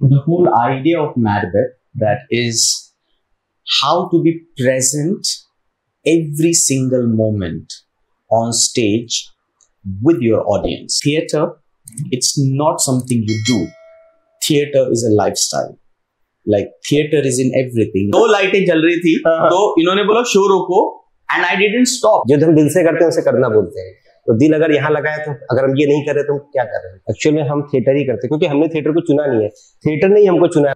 The whole idea of Macbeth, that is how to be present every single moment on stage with your audience. Theater, it's not something you do. Theater is a lifestyle. Like theater is in everything. दो लाइटें जल रही थी तो इन्होंने बोला show रोको and I didn't stop. जो हम दिल से करते हैं उसे करना बोलते हैं। तो दिल अगर यहाँ लगाए तो अगर हम ये नहीं कर रहे तो हम क्या कर रहे हैं? एक्चुअल में हम थिएटर ही करते हैं क्योंकि हमने थिएटर को चुना नहीं है, थिएटर ने ही हमको चुना है।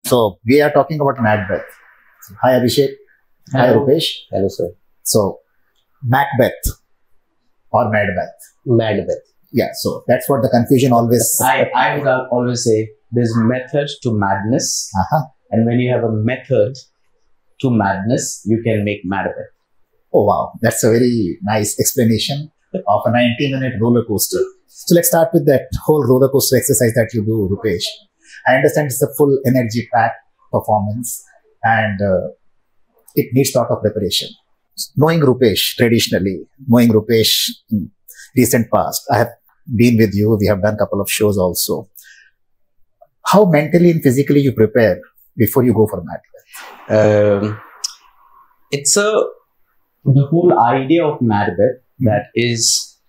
So we are talking about Macbeth. Hi Abhishek. Hi Rupesh. Hello sir. So Macbeth or Madbeth. Madbeth. Yeah. So that's what the confusion always. I would always say there's method to madness, and when you have a method to madness, you can make Macbeth. Oh wow, that's a very nice explanation of a 90-minute roller coaster. So let's start with that whole roller coaster exercise that you do, Rupesh. I understand it's a full energy packed performance and it needs a lot of preparation. Knowing Rupesh traditionally, knowing Rupesh in recent past, I have been with you, we have done a couple of shows also. How mentally and physically you prepare before you go for Macbeth? It's the whole idea of Macbeth, that is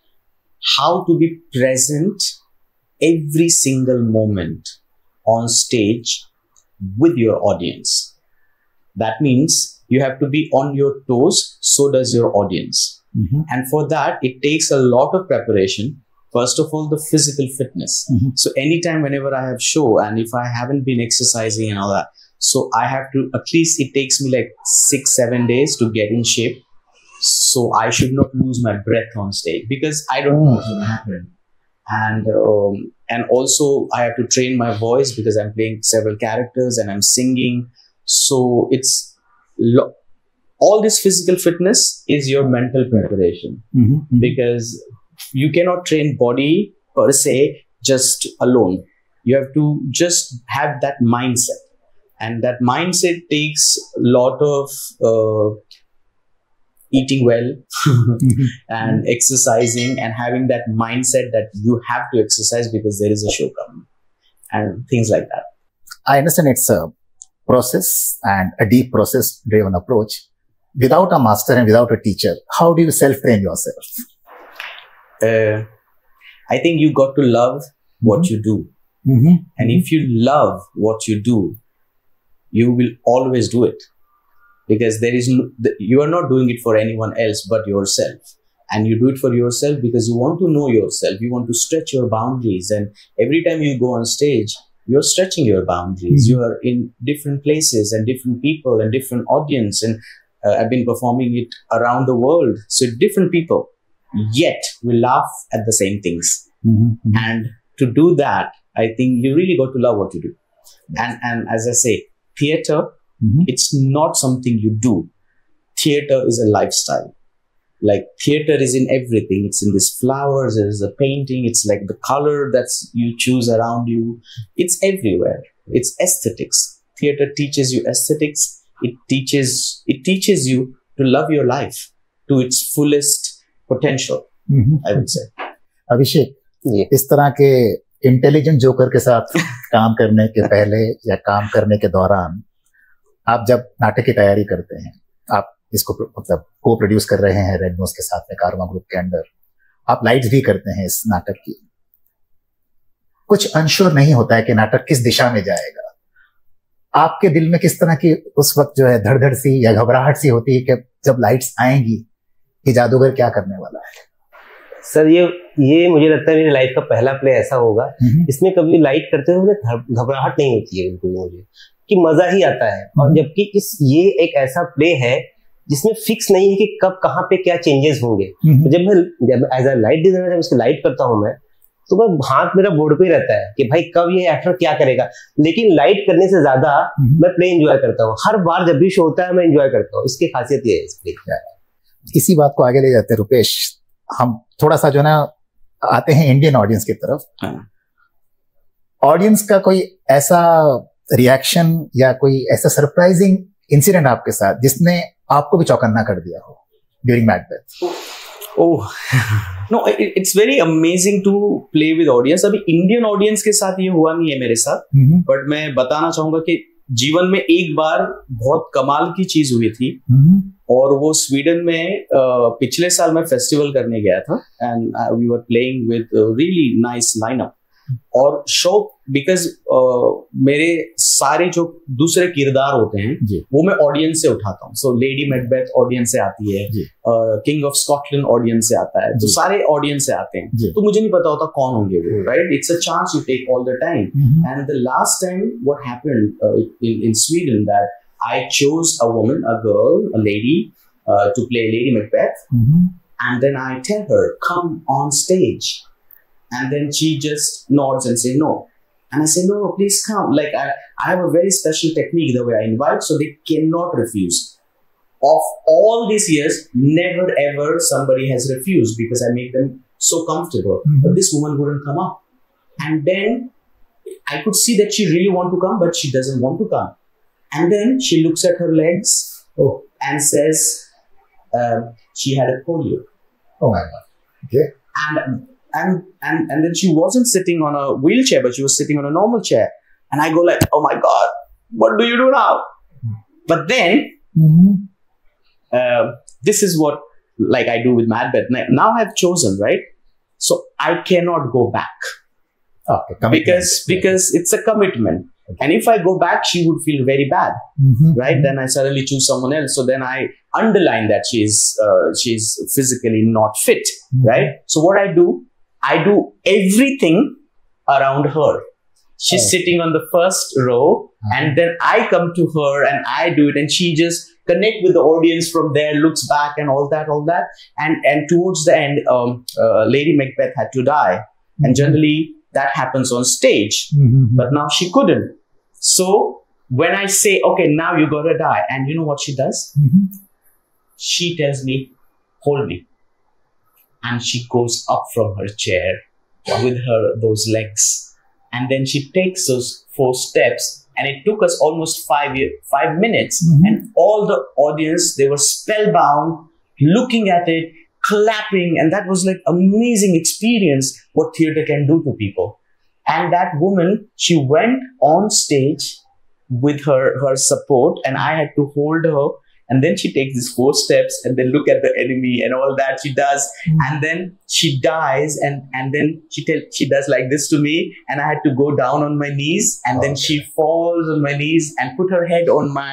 how to be present every single moment on stage with your audience. That means you have to be on your toes, so does your audience. And for that, it takes a lot of preparation. First of all, the physical fitness. So anytime, whenever I have show, and if I haven't been exercising and all that, so I have to, at least it takes me like 6-7 days to get in shape. So I should not lose my breath on stage because I don't know what's going to happen. And also I have to train my voice because I'm playing several characters and I'm singing. So it's all this physical fitness is your mental preparation, because you cannot train body per se just alone. You have to just have that mindset, and that mindset takes a lot of eating well and exercising and having that mindset that you have to exercise because there is a show coming and things like that. I understand it's a process and a deep process driven approach. Without a master and without a teacher, how do you self-train yourself? I think you got to love what you do. And if you love what you do, you will always do it. Because there is you are not doing it for anyone else but yourself, and you do it for yourself because you want to know yourself, you want to stretch your boundaries, and every time you go on stage you're stretching your boundaries. You are in different places and different people and different audience, and I've been performing it around the world, so different people, yet we laugh at the same things. And to do that, I think you really got to love what you do. And as I say, theater, it's not something you do. Theater is a lifestyle. Like theater is in everything. It's in these flowers, there's a painting, it's like the color that's you choose around you. It's everywhere. It's aesthetics. Theater teaches you aesthetics. It teaches you to love your life to its fullest potential, I would say. Abhishek, इस तरह के intelligent joker के साथ काम करने के पहले या काम करने के दौरान आप जब नाटक की तैयारी करते हैं, आप इसको मतलब को प्रोड्यूस कर रहे हैं रेड नोज के साथ में कारवां ग्रुप के अंडर, आप लाइट्स भी करते हैं इस नाटक की, कुछ अनश्योर नहीं होता है कि नाटक किस दिशा में जाएगा। आपके दिल में किस तरह की उस वक्त जो है धड़धड़ सी या घबराहट सी होती है कि जब लाइट्स आएंगी कि जादूगर क्या करने वाला है? सर ये मुझे लगता है मेरी लाइफ का पहला प्ले ऐसा होगा इसमें कभी लाइट करते हुए घबराहट नहीं होती है बिल्कुल, मुझे कि मजा ही आता है। और जबकि ये एक ऐसा प्ले है जिसमें फिक्स नहीं है कि कब कहाँ पे क्या चेंजेस होंगे। तो जब एज अ लाइट डिजाइनर जब उसकी लाइट करता हूँ मैं, तो मैं हाथ मेरा बोर्ड पे ही रहता है कि भाई कब ये एक्टर क्या करेगा। लेकिन लाइट करने से ज्यादा मैं प्ले एंजॉय करता हूँ। हर बार जब भी शो होता है मैं एंजॉय करता हूँ। इसकी खासियत ये है इस प्ले की। इसी बात को आगे ले जाते हैं रुपेश, हम थोड़ा सा जो ना आते हैं इंडियन ऑडियंस की तरफ। ऑडियंस का कोई ऐसा रिएक्शन या कोई ऐसा सरप्राइजिंग इंसिडेंट आपके साथ जिसने आपको भी चौकन्ना कर दिया हो during Macbeth? Oh, no, it's very amazing to play with audience. अभी इंडियन ऑडियंस के साथ ये हुआ नहीं है मेरे साथ, बट मैं बताना चाहूंगा कि जीवन में एक बार बहुत कमाल की चीज हुई थी, और वो स्वीडन में पिछले साल मैं फेस्टिवल करने गया था, and we were playing with really nice lineup, और शो बिकॉज मेरे सारे जो दूसरे किरदार होते हैं वो मैं ऑडियंस से उठाता हूँ. सो लेडी मैकबेथ ऑडियंस से आती है, किंग ऑफ स्कॉटलैंड ऑडियंस से आता है, तो सारे ऑडियंस से आते हैं. तो मुझे नहीं पता होता कौन होंगे वो, right? It's a chance you take all the time. And the last time what happened in Sweden that I chose a woman, a girl, a lady to play Lady Macbeth, and then I tell her, come on stage. And then she just nods and say no. And I say, no, please come. Like I have a very special technique the way I invite, so they cannot refuse. Of all these years, never ever somebody has refused because I make them so comfortable. But this woman wouldn't come up. And then I could see that she really want to come, but she doesn't want to come. And then she looks at her legs and says she had a polio. Oh my God. Okay. And then she wasn't sitting on a wheelchair, but she was sitting on a normal chair. And I go like, oh my God, what do you do now? But then, this is what like I do with Macbeth. Now I've chosen, right? So I cannot go back. Okay, because it's a commitment. Okay. And if I go back, she would feel very bad, right? Then I suddenly choose someone else. So then I underline that she's physically not fit, right? So what I do everything around her. She's sitting on the first row, and then I come to her and I do it, and she just connect with the audience from there, looks back and all that. And towards the end, Lady Macbeth had to die. And generally that happens on stage, but now she couldn't. So when I say, okay, now you gotta die, and you know what she does? She tells me, hold me. And she goes up from her chair with those legs. And then she takes those 4 steps. And it took us almost 5 minutes. And all the audience, they were spellbound, looking at it, clapping. And that was like amazing experience, what theater can do to people. And that woman, she went on stage with her support, and I had to hold her. And then she takes these 4 steps and then look at the enemy and all that she does. And then she dies, and then she does like this to me, and I had to go down on my knees, and then she falls on my knees and put her head on my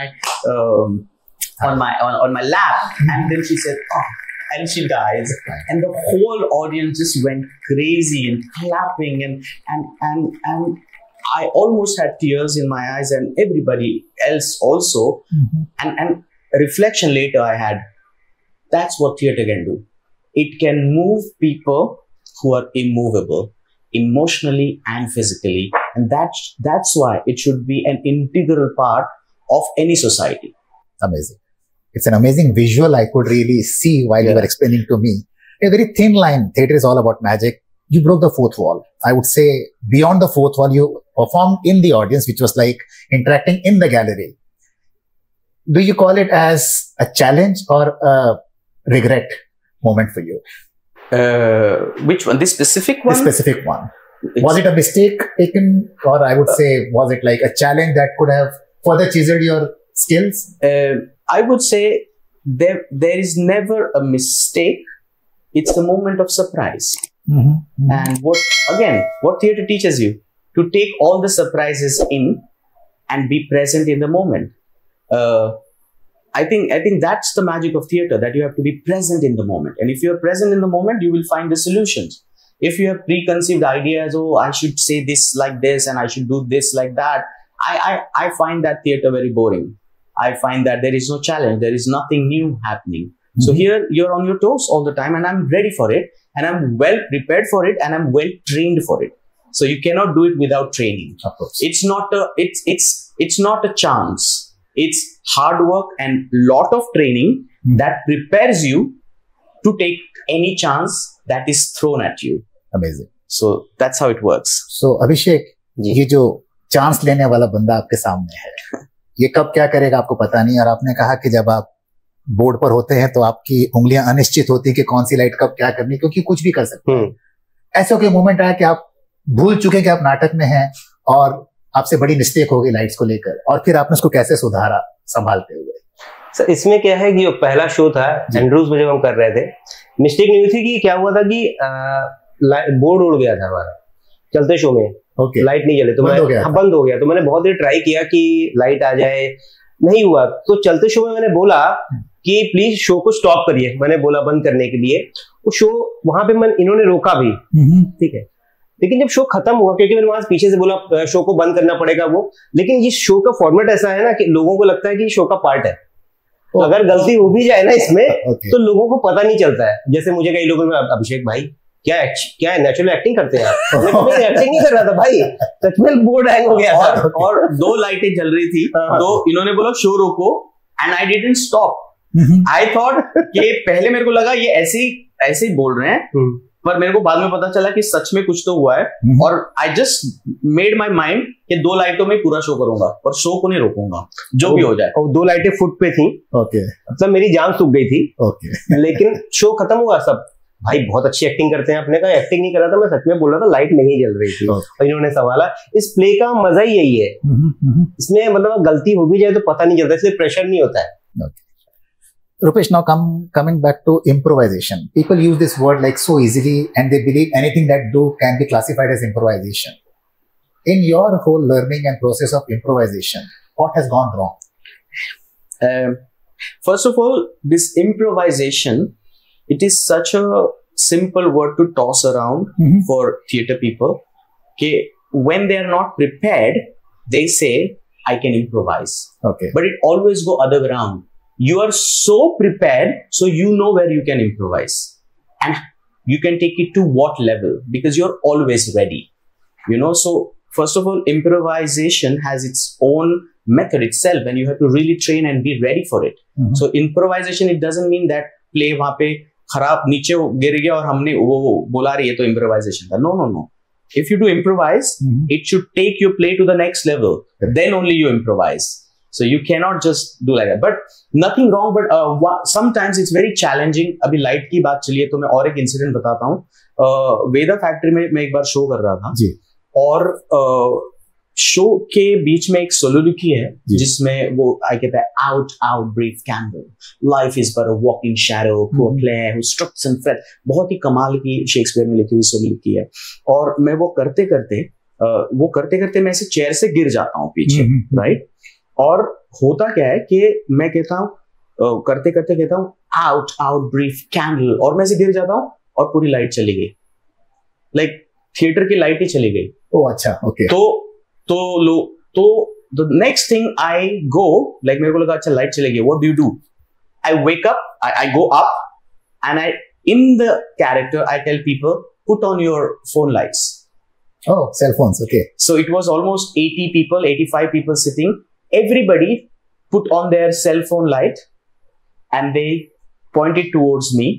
lap. And then she said, oh, and she dies. And the whole audience just went crazy and clapping, and I almost had tears in my eyes, and everybody else also. And reflection later I had, that's what theater can do. It can move people who are immovable, emotionally and physically. And that's why it should be an integral part of any society. Amazing. It's an amazing visual I could really see while you were explaining to me. A very thin line. Theater is all about magic. You broke the 4th wall. I would say beyond the 4th wall, you performed in the audience, which was like interacting in the gallery. Do you call it as a challenge or a regret moment for you? Which one? This specific one? This specific one. Was it a mistake taken, or I would say, was it like a challenge that could have further chiseled your skills? I would say there is never a mistake. It's the moment of surprise. And what theater teaches you? To take all the surprises in and be present in the moment. I think that's the magic of theater, that you have to be present in the moment. And if you're present in the moment, you will find the solutions. If you have preconceived ideas, oh, I should say this like this, and I should do this like that, I find that theater very boring. I find that there is no challenge. There is nothing new happening. So here you're on your toes all the time, and I'm ready for it, and I'm well prepared for it, and I'm well trained for it. So you cannot do it without training. Of course. It's not a chance. It's hard work and lot of training that prepares you to take any chance that is thrown at you. Amazing. So that's how it works. So Abhishek, ये जो chance लेने वाला बंदा आपके सामने है, ये कब क्या करेगा आपको पता नहीं। और आपने कहा कि जब आप बोर्ड पर होते हैं तो आपकी उंगलियां अनिश्चित होती कि कौन सी लाइट कब क्या करनी, क्योंकि कुछ भी कर सकते हैं। ऐसे कोई मोमेंट आया कि आप भूल चुके कि आप नाटक में हैं और आपसे बड़ी मिस्टेक हो गई लाइट्स को लेकर, और फिर आपने उसको कैसे सुधारा संभालते हुए? सर इसमें क्या है कि जो पहला शो था एंड्रूज में जब हम कर रहे थे, मिस्टेक नहीं हुई थी कि क्या हुआ था कि बोर्ड उड़ गया था हमारा चलते शो में। Okay. लाइट नहीं जले तो बंद हो गया तो मैंने बहुत देर ट्राई किया कि लाइट आ जाए, नहीं हुआ। तो चलते शो में मैंने बोला कि प्लीज शो को स्टॉप करिए, मैंने बोला बंद करने के लिए। वो शो वहां पे इन्होंने रोका भी, ठीक है। लेकिन जब शो खत्म हुआ, क्योंकि मैंने वहां पीछे से बोला शो को बंद करना पड़ेगा वो, लेकिन ये शो का फॉर्मेट ऐसा है ना कि लोगों को लगता है कि शो का पार्ट है, तो अगर गलती हो भी जाए ना इसमें तो लोगों को पता नहीं चलता है। जैसे मुझे कई लोगों ने, अभिषेक भाई क्या नेचुरल एक्टिंग करते हैं आप? मैं एक्टिंग नहीं कर रहा था भाई, सच में बोर्ड हैंग हो गया था। और 2 लाइटें जल रही थी, तो इन्होंने बोला शो रोको, and I didn't stop. I thought कि पहले मेरे को लगा ये ऐसे ही बोल रहे हैं, पर मेरे को बाद में पता चला कि सच में कुछ तो हुआ है। और I just made my mind कि 2 लाइटों में पूरा शो करूंगा और शो को नहीं रोकूंगा, जो भी हो जाए। और 2 लाइटें फुट पे थी, मतलब मेरी जान सूख गई थी। लेकिन शो खत्म हुआ, सब भाई बहुत अच्छी एक्टिंग करते हैं। अपने का एक्टिंग नहीं कर रहा था, मैं सच में बोल रहा था लाइट नहीं जल रही थी, और इन्होंने संभाला। इस प्ले का मजा ही यही है, इसमें मतलब गलती हो भी जाए तो पता नहीं चलता, इसलिए प्रेशर नहीं होता है। Rupesh, now coming back to improvisation. People use this word like so easily, and they believe anything that do can be classified as improvisation. In your whole learning and process of improvisation, what has gone wrong? First of all, this improvisation, it is such a simple word to toss around for theater people. Okay, when they are not prepared, they say, I can improvise. Okay. But it always go other way around. You are so prepared, so you know where you can improvise. And you can take it to what level, because you're always ready. You know, so first of all, improvisation has its own method itself, and you have to really train and be ready for it. So improvisation, it doesn't mean that play वहाँ पे खराब नीचे गिर गया और हमने वो बोला रही है तो improvisation था. No. If you do improvise, it should take your play to the next level. Then only you improvise. So you cannot just do like that. But nothing wrong. But sometimes it's very challenging. अभी light की बात चली है तो मैं और एक incident बताता हूँ. वेदा फैक्ट्री में मैं एक बार शो कर रहा था जी. और शो के बीच में एक सोलोलिकी है जिसमें वो कहता है out breath candle, life is but a walking shadow, poor player who struts and fret. बहुत ही कमाल की शेक्सपियर में लिखी हुई सोलोलिकी है. और मैं वो करते करते मैं ऐसे चेयर से गिर जाता हूँ पीछे, राइट. और होता क्या है कि मैं कहता हूँ करते करते कहता हूँ आउट ब्रीथ कैंडल, और मैं ऐसे गिर जाता हूँ और पूरी लाइट चली गई. लाइक थिएटर की लाइट ही चली गई. ओह अच्छा, ओके. तो the next thing I go, like मेरे को लगा अच्छा लाइट चली गई, what do you do? I wake up, I go up and I in the character I tell people put on your phone lights. Oh, cell phones, okay. So it was almost 80 people, 85 people sitting. Everybody put on their cell phone light and they pointed towards me,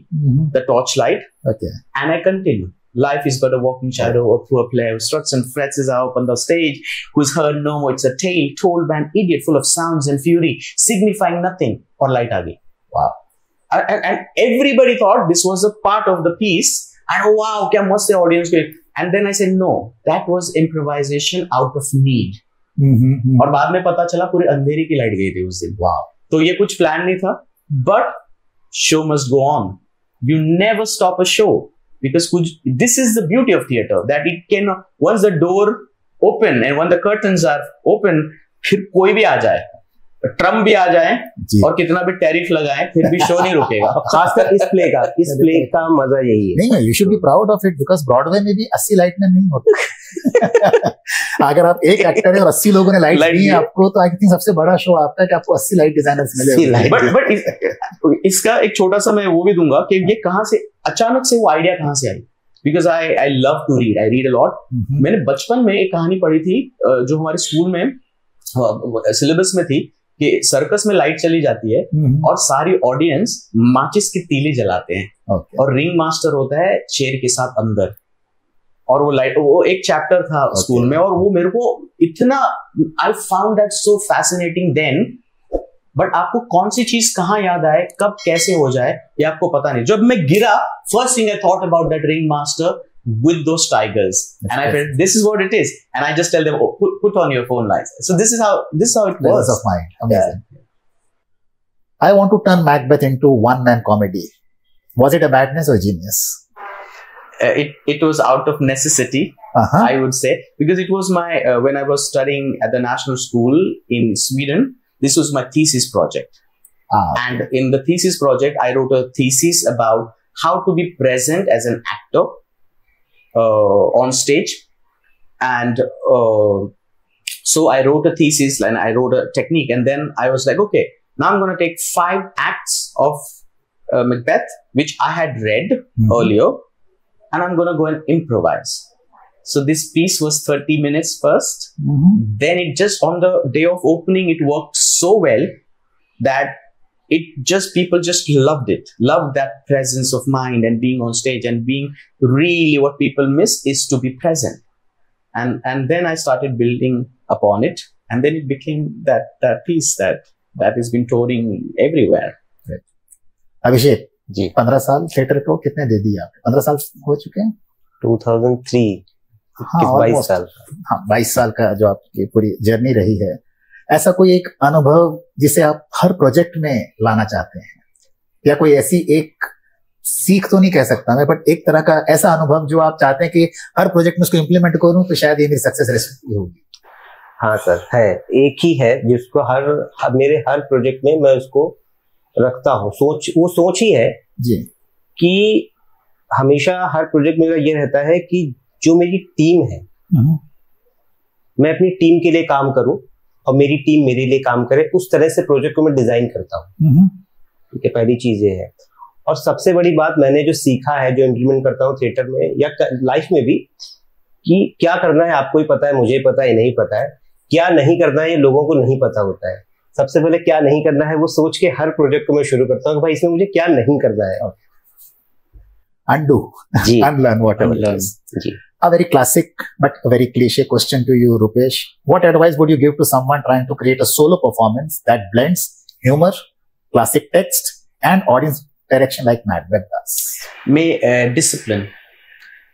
the torch light. Okay. And I continued. Life is but a walking shadow, a poor player who struts and frets is up on the stage, who's heard no more. It's a tale told by an idiot full of sounds and fury, signifying nothing. Or light aa gayi. Wow. And everybody thought this was a part of the piece. And wow, kya mast hai audience ke. And then I said, no, that was improvisation out of need. और बाद में पता चला पूरी अंधेरी की light गई थी उस दिन. Wow. तो ये कुछ प्लान नहीं था, but show must go on. You never stop a show because this is the beauty of theater, that it can, once the door open and when the curtains are open, फिर कोई भी आ जाए, Trump भी आ जाए और कितना भी tariff लगाए, फिर भी शो नहीं रुकेगा. खासकर इस प्ले का मजा यही है. नहीं, you should be proud of it because Broadway में भी 80 लाइटमैन नहीं होते. अगर आप एक एक्टर है और 80 लोगों ने लाइट दी है आपको, तो आई थिंक सबसे बड़ा शो आपका है कि आपको 80 लाइट डिजाइनर्स मिले. बट इसका एक छोटा सा मैं वो भी दूंगा कि ये कहाँ से अचानक से वो आइडिया कहाँ से आई. Because I love to read, I read a lot. मैंने बचपन में एक कहानी पढ़ी थी जो हमारे स्कूल में सिलेबस में थी कि सर्कस में लाइट चली जाती है और सारी ऑडियंस माचिस की तीली जलाते हैं. और रिंग मास्टर होता है चेयर के साथ अंदर, और वो एक चैप्टर था स्कूल में, और वो मेरे को इतना, I found that so fascinating then, but आपको कौन सी चीज कहाँ याद आए, कब कैसे हो जाए, ये आपको पता नहीं. जब मैं गिरा, first thing I thought about that ring master with those tigers, and I felt this is what it is, and I just tell them, oh, put on your phone lights. So this is how it was. Of mine. Amazing. Yeah. I want to turn Macbeth into one-man comedy. Was it a madness or genius? It was out of necessity, I would say, because it was my when I was studying at the national school in Sweden. This was my thesis project, and in the thesis project, I wrote a thesis about how to be present as an actor on stage, and so I wrote a thesis and I wrote a technique, and then I was like, okay, now I'm going to take 5 acts of Macbeth, which I had read earlier, and I'm going to go and improvise. So this piece was 30 minutes first. Then it just, on the day of opening, it worked so well that people just loved it, loved that presence of mind and being on stage, and being really, what people miss is to be present. And then I started building upon it, and then it became that piece that has been touring everywhere. Right. Abhishek ji, 15 साल theatre को कितने दे दिए आपने? 15 साल हो चुके हैं? 2003. 22 साल. हाँ, 22 साल का जो आपकी पूरी जर्नी रही है, ऐसा कोई एक अनुभव जिसे आप हर प्रोजेक्ट में लाना चाहते हैं, या कोई ऐसी एक सीख तो नहीं कह सकता मैं, बट एक तरह का ऐसा अनुभव जो आप चाहते हैं कि हर प्रोजेक्ट में उसको इम्प्लीमेंट करूं तो शायद ये मेरी सक्सेस रेसिपी होगी? हाँ सर, है, एक ही है जिसको मेरे हर प्रोजेक्ट में मैं उसको रखता हूँ. वो सोच ही है जी, कि हमेशा हर प्रोजेक्ट मेरा ये रहता है कि जो मेरी टीम है, मैं अपनी टीम के लिए काम करूं और मेरी टीम मेरे लिए काम करे, उस तरह से प्रोजेक्ट को मैं डिजाइन करता हूँ. ठीक है, पहली चीज ये है. और सबसे बड़ी बात मैंने जो सीखा है, जो इम्प्लीमेंट करता हूँ थिएटर में या लाइफ में भी, कि क्या करना है आपको ही पता है, मुझे ही पता है, नहीं पता है. क्या नहीं करना है ये लोगों को नहीं पता होता है. सबसे पहले क्या नहीं करना है वो सोच के हर प्रोजेक्ट को मैं शुरू करता हूँ कि भाई इसमें मुझे क्या नहीं करना है. Undo, unlearn whatever it is. Ji. A very classic but a very cliche question to you, Rupesh. What advice would you give to someone trying to create a solo performance that blends humor, classic text, and audience direction like Macbeth does? Discipline.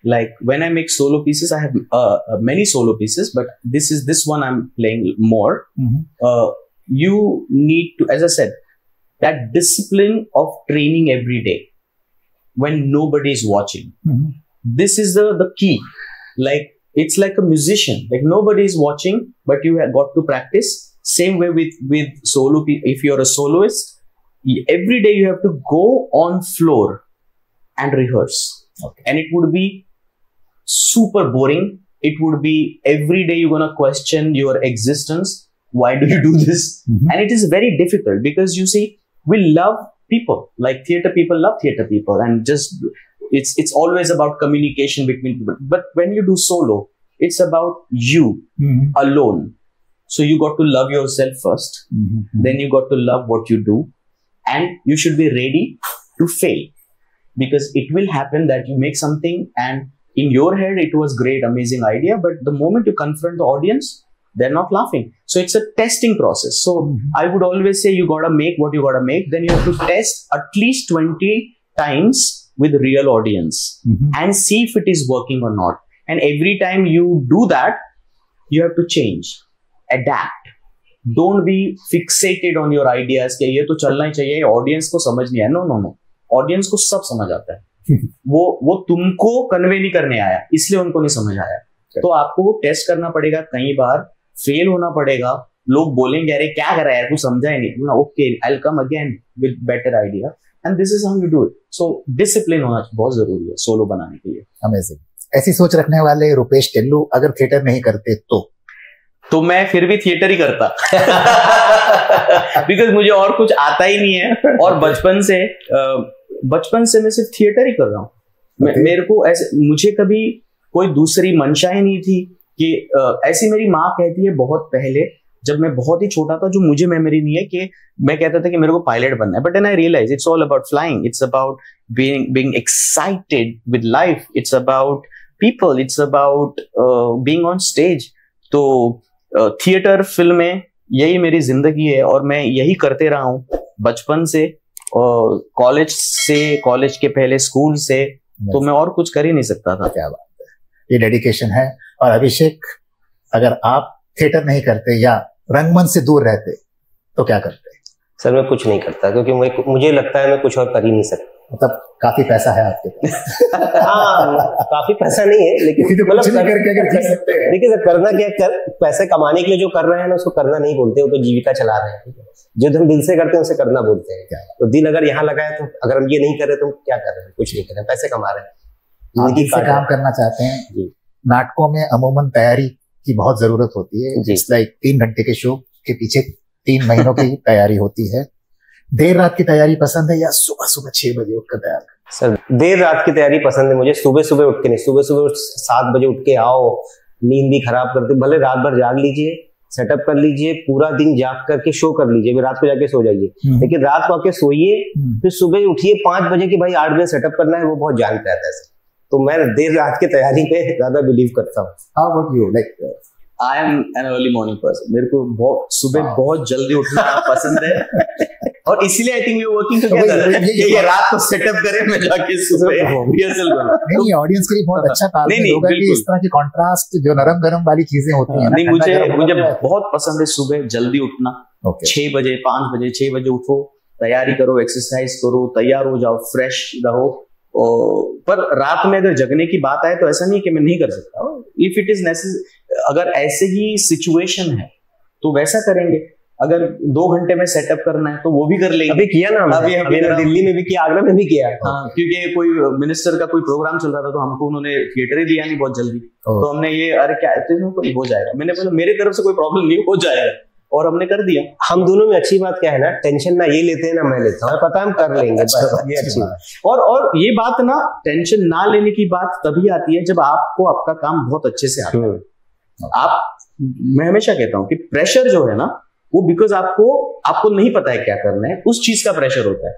Like when I make solo pieces, I have many solo pieces, but this one I'm playing more. You need to, as I said, that discipline of training every day when nobody is watching. This is the key. Like, it's like a musician. Like, nobody is watching, but you have got to practice. Same way with solo. If you're a soloist, every day you have to go on floor and rehearse. Okay. And it would be super boring. It would be every day you're gonna question your existence. Why do you do this? And it is very difficult because, you see, we love people. Like, theater people love theater people, and just it's always about communication between people. But when you do solo, it's about you alone. So you got to love yourself first. Then you got to love what you do, and you should be ready to fail, because it will happen that you make something and in your head it was great, amazing idea, but the moment you confront the audience, they're not laughing. So it's a testing process. So I would always say, you gotta make what you gotta make. Then you have to test at least 20 times with real audience and see if it is working or not. And every time you do that, you have to change, adapt. Don't be fixated on your ideas कि ये तो चलना ही चाहिए, audience को समझ नहीं आया. No, audience को सब समझ आता है. वो तुमको कन्वे नहीं करने आया, इसलिए उनको नहीं समझ आया. तो आपको वो टेस्ट करना पड़ेगा, कई बार फेल होना पड़ेगा. लोग बोलेंगे, अरे क्या कर रहा है यार, कुछ समझा ही नहीं. Okay, I will come again with better idea. And this is how you do it. So discipline होना बहुत जरूरी है सोलो बनाने के लिए. अमेजिंग. ऐसी सोच रखने वाले रुपेश टिल्लू अगर थिएटर नहीं करते तो मैं फिर भी थिएटर ही करता. बिकॉज मुझे और कुछ आता ही नहीं है, और बचपन से मैं सिर्फ थिएटर ही कर रहा हूँ. मेरे को ऐसे, मुझे कभी कोई दूसरी मंशा ही नहीं थी कि ऐसी मेरी माँ कहती है बहुत पहले, जब मैं बहुत ही छोटा था, जो मुझे मेमोरी नहीं है, कि मैं कहता था कि मेरे को पायलट बनना है. But then I realise it's all about flying. It's about being excited with life. It's about people, it's about being on stage. तो थिएटर फिल्में यही मेरी जिंदगी है और मैं यही करते रहा हूँ बचपन से, कॉलेज के पहले स्कूल से, तो मैं और कुछ कर ही नहीं सकता था। क्या बात है, ये डेडिकेशन है। और अभिषेक, अगर आप थिएटर नहीं करते या रंगमंच से दूर रहते तो क्या करते? सर मैं कुछ नहीं करता, क्योंकि मुझे लगता है मैं कुछ और कर ही नहीं सकता। मतलब काफी पैसा है आपके पास। हाँ, काफी पैसा नहीं है, लेकिन मतलब देखिए सर, करना क्या, पैसे कमाने के लिए जो कर रहे हैं ना उसको करना नहीं बोलते, वो तो जीविका चला रहे हैं। जो हम दिल से करते हैं उसे करना बोलते हैं। तो दिल अगर यहाँ लगा है, तो अगर हम ये नहीं कर रहे तो क्या कर रहे हैं? कुछ नहीं कर रहे हैं, पैसे कमा रहे हैं। आप दिल से काम करना चाहते हैं। नाटकों में अमूमन तैयारी की बहुत जरूरत होती है। जिस लाइक 3 घंटे के शो के पीछे 3 महीनों की तैयारी होती है। देर रात की तैयारी पसंद है या सुबह सुबह 6 बजे उठकर तैयार? सर देर रात की तैयारी पसंद है मुझे, सुबह सुबह उठ के नहीं। सुबह 7 बजे उठ के आओ, नींद भी खराब करते, भले रात भर जाग लीजिए, सेटअप कर लीजिए, पूरा दिन जाग करके शो कर लीजिए, फिर रात को जाके सो जाइए। लेकिन रात को आके सोइए, फिर सुबह उठिए 5 बजे की भाई 8 बजे सेटअप करना है, वो बहुत जान पे आता है। तो मैं देर रात की तैयारी पे ज्यादा बिलीव करता हूँ। How about you? Like, I am an early morning person. मेरे को सुबह बहुत जल्दी उठना पसंद है और इसीलिए I think we working together. ये रात को सेटअप करें, मैं जाके सुबह रिहर्सल करूं। नहीं, ऑडियंस के लिए बहुत अच्छा तालमेल होगा कि इस तरह की कंट्रास्ट जो नरम गरम वाली चीजें होती हैं। नहीं, मुझे बहुत पसंद है सुबह जल्दी उठना। 6 बजे 5 बजे 6 बजे उठो, तैयारी करो, एक्सरसाइज करो, तैयार हो जाओ, फ्रेश रहो। पर रात में अगर जगने की बात आए तो ऐसा नहीं कि मैं नहीं कर सकता। इफ इट इज नेसेसरी, अगर ऐसे ही सिचुएशन है तो वैसा करेंगे। अगर 2 घंटे में सेटअप करना है तो वो भी कर लेंगे। अभी किया ना, अभी दिल्ली में भी किया, आगरा में भी किया। हाँ, क्योंकि कोई मिनिस्टर का कोई प्रोग्राम चल रहा था तो हमको उन्होंने थिएटर ही दिया नहीं बहुत जल्दी। तो हमने ये, अरे क्या हो जाएगा, मैंने बोला मेरे तरफ से कोई प्रॉब्लम नहीं, हो जाएगा, और हमने कर दिया। हम दोनों में अच्छी बात क्या है ना, टेंशन ना ये लेते हैं ना मैं लेता हूँ, पता हम कर लेंगे। ये अच्छी बात। और ये बात ना, टेंशन ना लेने की बात तभी आती है जब आपको आपका काम बहुत अच्छे से आता है। मैं हमेशा कहता हूँ कि प्रेशर जो है ना, वो बिकॉज आपको नहीं पता है क्या करना है, उस चीज का प्रेशर होता है।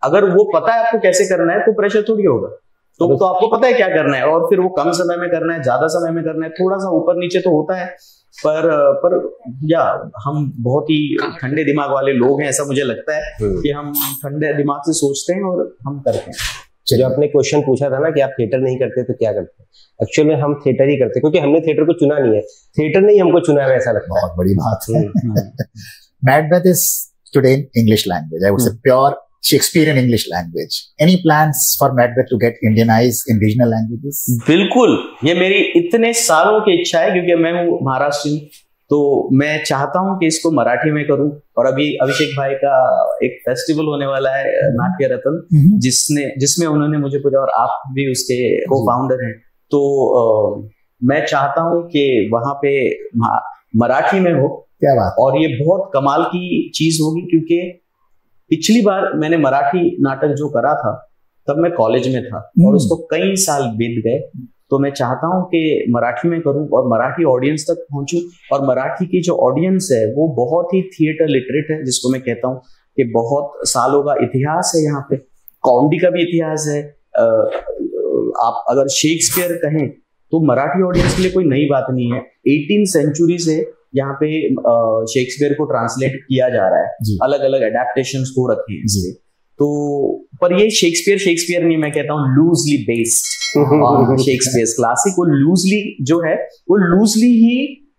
अगर वो पता है आपको कैसे करना है तो प्रेशर थोड़ी होगा। तो आपको पता है क्या करना है, और फिर वो कम समय में करना है, ज्यादा समय में करना है, थोड़ा सा ऊपर नीचे तो होता है। पर या हम बहुत ही ठंडे दिमाग वाले लोग हैं, ऐसा मुझे लगता है कि हम ठंडे दिमाग से सोचते हैं और हम करते हैं। जो आपने क्वेश्चन पूछा था ना कि आप थिएटर नहीं करते तो क्या करते हैं, एक्चुअल में हम थिएटर ही करते हैं, क्योंकि हमने थिएटर को चुना नहीं है, थिएटर ने ही हमको चुना है, ऐसा लगता है। बहुत बड़ी बात है। Macbeth is today in English language. I would say pure Shakespearean English language. Any plans for Macbeth to get Indianized in regional languages? बिल्कुल, ये मेरी इतने सालों की इच्छा है, क्योंकि मैं हूँ महाराष्ट्र, तो मैं चाहता हूँ कि इसको मराठी में करूँ। और अभी अभिषेक भाई का एक फेस्टिवल होने वाला है, नाट्य रत्न, जिसमें उन्होंने मुझे पूछा, और आप भी उसके को फाउंडर हैं, तो मैं चाहता हूँ कि वहां पे मराठी में हो। क्या बात। और ये बहुत कमाल की चीज होगी, क्योंकि पिछली बार मैंने मराठी नाटक जो करा था तब मैं कॉलेज में था और उसको कई साल बीत गए। तो मैं चाहता हूं कि मराठी में करूं और मराठी ऑडियंस तक पहुंचूं। और मराठी की जो ऑडियंस है वो बहुत ही थिएटर लिटरेट है, जिसको मैं कहता हूं कि बहुत सालों का इतिहास है यहाँ पे, कॉमेडी का भी इतिहास है। आप अगर शेक्सपियर कहें तो मराठी ऑडियंस के लिए कोई नई बात नहीं है। 18वीं सेंचुरी से यहाँ पे शेक्सपियर को ट्रांसलेट किया जा रहा है, अलग अलग एडेप्टेशंस हो रखे हैं इसलिए। तो पर ये शेक्सपियर नहीं, मैं कहता हूँ लूजली बेस्ड शेक्सपियर क्लासिक। वो लूजली जो है वो लूजली ही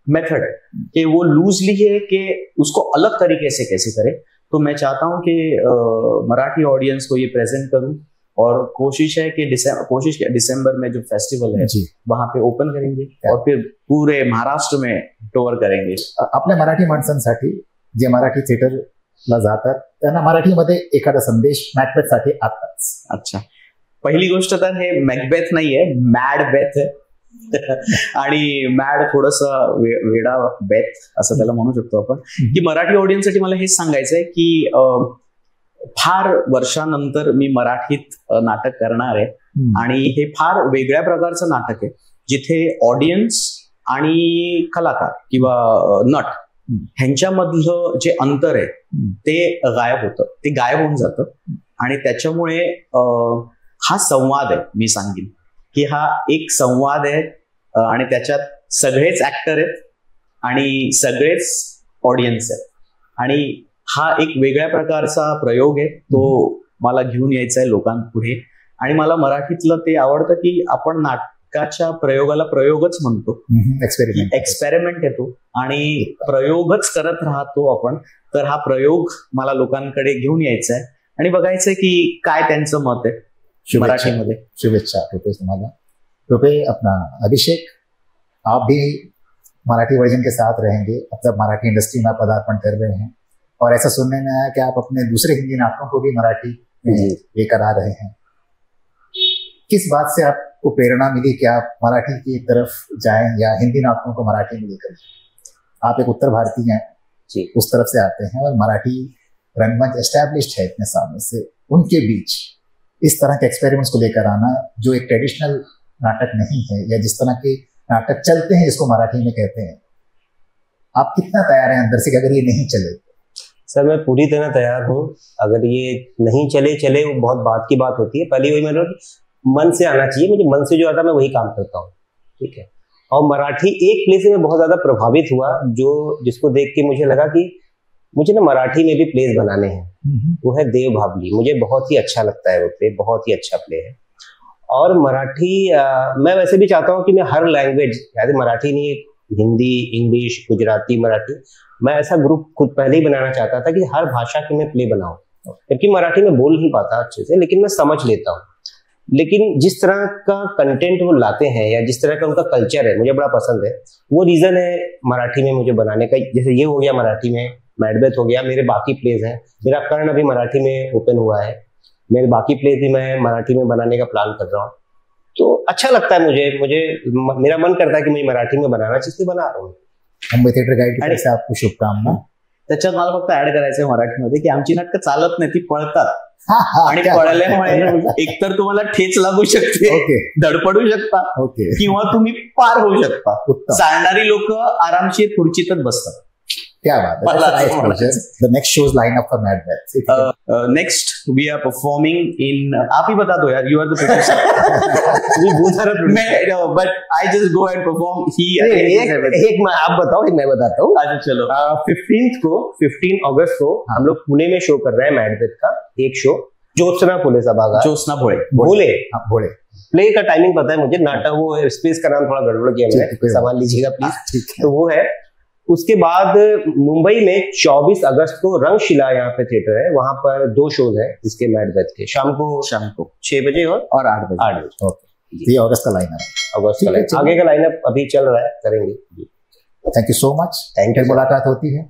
मेथड है कि वो लूजली है कि उसको अलग तरीके से कैसे करें। तो मैं चाहता हूँ कि मराठी ऑडियंस को ये प्रेजेंट करूँ, और कोशिश है कि दिसंबर में जो फेस्टिवल है वहां पे ओपन करेंगे और फिर पूरे महाराष्ट्र में टूर करेंगे। आपल्या मराठी माणसांसाठी जे मराठी थिएटरला जातात त्यांना मराठीमध्ये एखादा संदेश मॅकबेथसाठी आताच। अच्छा, पहिली गोष्ट तर हे मॅकबेथ नाही आहे, मॅडबेथ आहे। आणि मॅड थोडंसं वेडा बेथ असं त्याला म्हणू शकतो आपण। की मराठी ऑडियन्ससाठी मला हेच सांगायचं आहे की फार वर्षानंतर मी मराठीत नाटक करणार आहे, आणि हे फार वेगळ्या प्रकारचं नाटक आहे जिथे ऑडियन्स आणि कलाकार किंवा नट ह्यांच्यामधलं जे अंतर आहे ते गायब होतं, ते गायब होऊन जातं। आणि त्याच्यामुळे हा संवाद आहे, मी सांगेन की हा एक संवाद आहे आणि त्याच्यात सगळेच ऍक्टर आहेत आणि सगळेच ऑडियन्स आहेत आणि हा एक वेगळ्या प्रकारचा प्रयोग आहे, तो मला घेऊन यायचा आहे लोकांपुढे. आणि मला मराठीतलं ते आवडतं की आपण नाटकाच्या प्रयोगाला प्रयोगच म्हणतो, एक्सपेरिमेंट येतो आणि प्रयोगच करत राहतो आपण. तर हा प्रयोग मला लोकांकडे घेऊन यायचा आहे आणि बघायचंय की काय त्यांचं मत आहे मराठीमध्ये. शुभेच्छा रुपे तुम्हाला. रुपे, अपना अभिषेक, आप भी मराठी वर्जन के साथ रहेंगे, अब जब मराठी इंडस्ट्री में पदार्पण कर रहे हैं और ऐसा सुनने में आया कि आप अपने दूसरे हिंदी नाटकों को भी मराठी में लेकर आ रहे हैं. किस बात से आपको प्रेरणा मिली कि आप मराठी की तरफ जाएं या हिंदी नाटकों को मराठी में लेकर? आप एक उत्तर भारतीय हैं, उस तरफ से आते हैं और मराठी रंगमंच एस्टैब्लिश्ड है इतने सालों से, उनके बीच इस तरह के एक्सपेरिमेंट्स को लेकर आना जो एक ट्रेडिशनल नाटक नहीं है या जिस तरह के नाटक चलते हैं इसको मराठी में कहते हैं, आप कितना तैयार हैं अंदर से कि अगर ये नहीं चले? सर मैं पूरी तरह तैयार हूँ. अगर ये नहीं चले वो बहुत बात की बात होती है. पहले वही मतलब मन से आना चाहिए, मुझे मन से जो आता है मैं वही काम करता हूँ, ठीक है. और मराठी एक प्ले से मैं बहुत ज्यादा प्रभावित हुआ, जो जिसको देख के मुझे लगा कि मुझे ना मराठी में भी प्लेस बनाने हैं. वो है देव भावली. मुझे बहुत ही अच्छा लगता है वो प्ले, बहुत ही अच्छा प्ले है. और मराठी मैं वैसे भी चाहता हूँ कि मैं हर लैंग्वेज, यानी मराठी नहीं, हिंदी, इंग्लिश, गुजराती, मराठी, मैं ऐसा ग्रुप खुद पहले ही बनाना चाहता था कि हर भाषा के मैं प्ले बनाऊं. जबकि मराठी में बोल नहीं पाता अच्छे से, लेकिन मैं समझ लेता हूँ. लेकिन जिस तरह का कंटेंट वो लाते हैं या जिस तरह का उनका कल्चर है मुझे बड़ा पसंद है. वो रीजन है मराठी में मुझे बनाने का. जैसे ये हो गया मराठी में, मैडबेथ हो गया, मेरे बाकी प्लेज हैं. मेरा कर्ण अभी मराठी में ओपन हुआ है, मेरे बाकी प्लेज भी मैं मराठी में बनाने का प्लान कर रहा हूँ. तो अच्छा लगता है मुझे मेरा मन करता है की मी मराठी में बनाना चाहिए, बना रहा हूँ. मुंबई थिएटर गाईड से आपको शुभकामना. त्याच्यात मला फक्त ऍड करायचंय मराठीमध्ये की आमची नाटकं चालत नाही, ती पळतात. आणि पळल्यामुळे एकतर तुम्हाला ठेच लागू शकते, धडपडू शकता, किंवा तुम्ही पार होऊ शकता. चालणारी लोक आरामशीर खुर्चीतच बसतात. क्या बात है. The next show is lined up for Macbeth. Next we are performing in. आप ही बता दो यार, you are the producer. But I just go and perform. एक मैं आप बताओ, एक मैं बताता हूँ. अच्छा चलो. 15 अगस्त को हम लोग पुणे में शो कर रहे हैं मैडबेथ का एक शो, ज्योत्सना फुले सभागार. ज्योत्सना भोले. प्ले का टाइमिंग पता है मुझे, नाटक वो स्पेस का नाम थोड़ा गड़बड़ किया मैंने, संभाल लीजिएगा प्लीज. तो वो है. उसके बाद मुंबई में 24 अगस्त को रंगशिला यहाँ पे थिएटर है, वहां पर 2 शोज हैं इसके मैडबेथ के, शाम को 6 बजे और 8 बजे. ये अगस्त का लाइनअप, आगे का लाइनअप अभी चल रहा है, करेंगे. Thank you so much. Thank you. मुलाकात होती है.